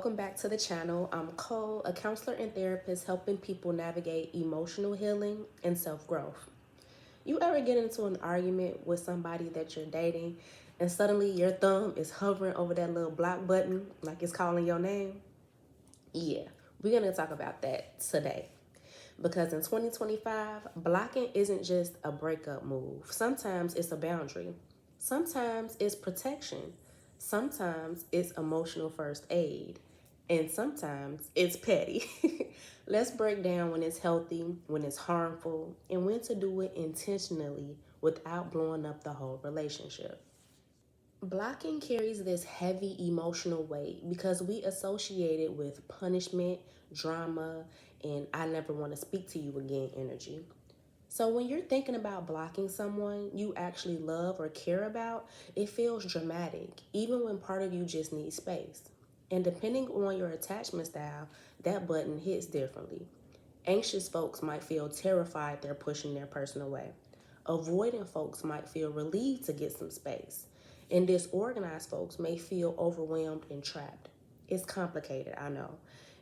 Welcome back to the channel. I'm Cole, a counselor and therapist helping people navigate emotional healing and self-growth. You ever get into an argument with somebody that you're dating and suddenly your thumb is hovering over that little block button like it's calling your name? Yeah, we're going to talk about that today. Because in 2025, blocking isn't just a breakup move. Sometimes it's a boundary. Sometimes it's protection. Sometimes it's emotional first aid. And sometimes it's petty. Let's break down when it's healthy, when it's harmful, and when to do it intentionally without blowing up the whole relationship. Blocking carries this heavy emotional weight because we associate it with punishment, drama, and I never want to speak to you again energy. So when you're thinking about blocking someone you actually love or care about, it feels dramatic, even when part of you just needs space. And depending on your attachment style, that button hits differently. Anxious folks might feel terrified they're pushing their person away. Avoidant folks might feel relieved to get some space. And disorganized folks may feel overwhelmed and trapped. It's complicated, I know.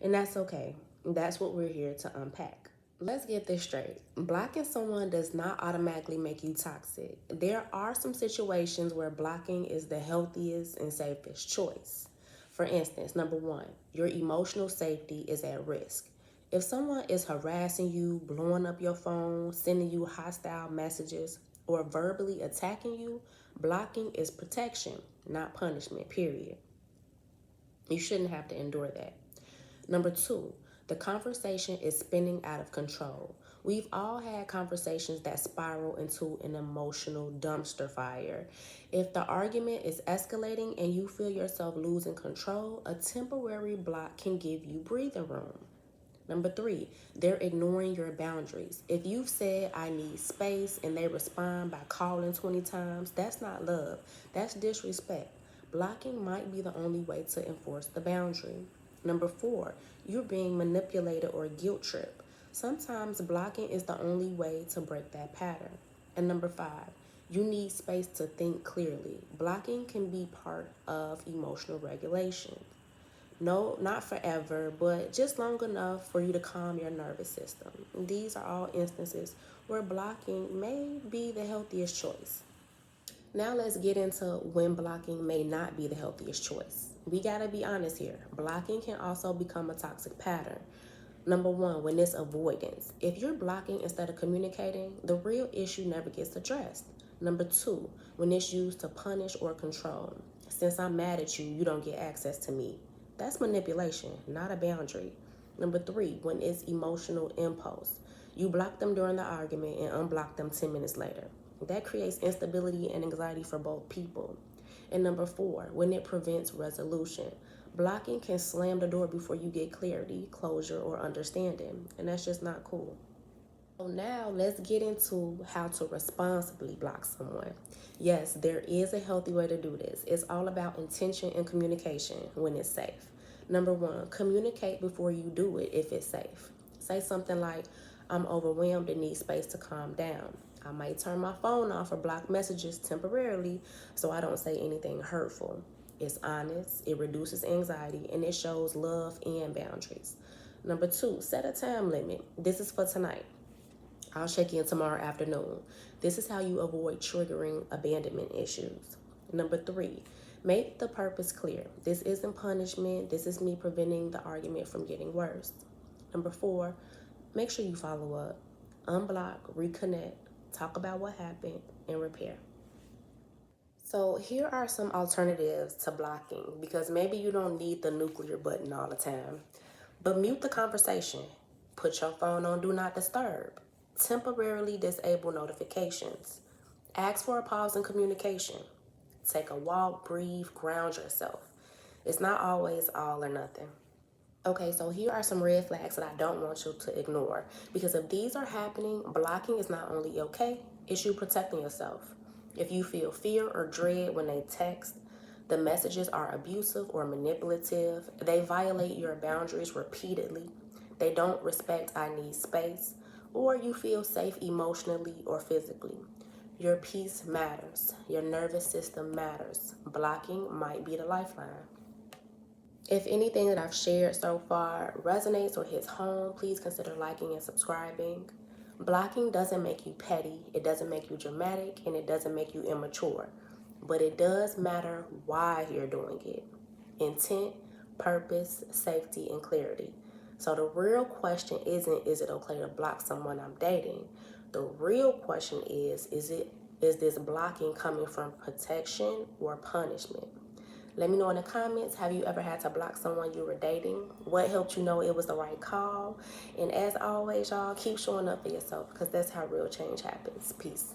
And that's okay. That's what we're here to unpack. Let's get this straight. Blocking someone does not automatically make you toxic. There are some situations where blocking is the healthiest and safest choice. For instance, number one, your emotional safety is at risk. If someone is harassing you, blowing up your phone, sending you hostile messages, or verbally attacking you, blocking is protection, not punishment, period. You shouldn't have to endure that. Number two, the conversation is spinning out of control. We've all had conversations that spiral into an emotional dumpster fire. If the argument is escalating and you feel yourself losing control, a temporary block can give you breathing room. Number three, they're ignoring your boundaries. If you've said, I need space, and they respond by calling 20 times, that's not love. That's disrespect. Blocking might be the only way to enforce the boundary. Number four, you're being manipulated or guilt tripped. Sometimes blocking is the only way to break that pattern. And number five, you need space to think clearly. Blocking can be part of emotional regulation. No, not forever, but just long enough for you to calm your nervous system. These are all instances where blocking may be the healthiest choice. Now let's get into when blocking may not be the healthiest choice. We gotta be honest here. Blocking can also become a toxic pattern. Number one, when it's avoidance. If you're blocking instead of communicating, the real issue never gets addressed. Number two, when it's used to punish or control. Since I'm mad at you, you don't get access to me. That's manipulation, not a boundary. Number three, when it's emotional impulse. You block them during the argument and unblock them 10 minutes later. That creates instability and anxiety for both people. And number four, when it prevents resolution. Blocking can slam the door before you get clarity, closure, or understanding, and that's just not cool. So now let's get into how to responsibly block someone. Yes, there is a healthy way to do this. It's all about intention and communication when it's safe. Number one, communicate before you do it if it's safe. Say something like, I'm overwhelmed and need space to calm down. I might turn my phone off or block messages temporarily so I don't say anything hurtful. It's honest, it reduces anxiety, and it shows love and boundaries. Number two, set a time limit. This is for tonight. I'll check in tomorrow afternoon. This is how you avoid triggering abandonment issues. Number three, make the purpose clear. This isn't punishment. This is me preventing the argument from getting worse. Number four, make sure you follow up. Unblock, reconnect, talk about what happened, and repair. So here are some alternatives to blocking because maybe you don't need the nuclear button all the time. But mute the conversation. Put your phone on Do Not Disturb. Temporarily disable notifications. Ask for a pause in communication. Take a walk, breathe, ground yourself. It's not always all or nothing. Okay, so here are some red flags that I don't want you to ignore. Because if these are happening, blocking is not only okay, it's you protecting yourself. If you feel fear or dread when they text, the messages are abusive or manipulative, they violate your boundaries repeatedly, they don't respect I need space, or you feel safe emotionally or physically. Your peace matters. Your nervous system matters. Blocking might be the lifeline. If anything that I've shared so far resonates or hits home, please consider liking and subscribing. Blocking doesn't make you petty, it doesn't make you dramatic, and it doesn't make you immature. But it does matter why you're doing it. Intent, purpose, safety, and clarity. So the real question isn't, is it okay to block someone I'm dating? The real question is this blocking coming from protection or punishment? Let me know in the comments, have you ever had to block someone you were dating? What helped you know it was the right call? And as always, y'all, keep showing up for yourself because that's how real change happens. Peace.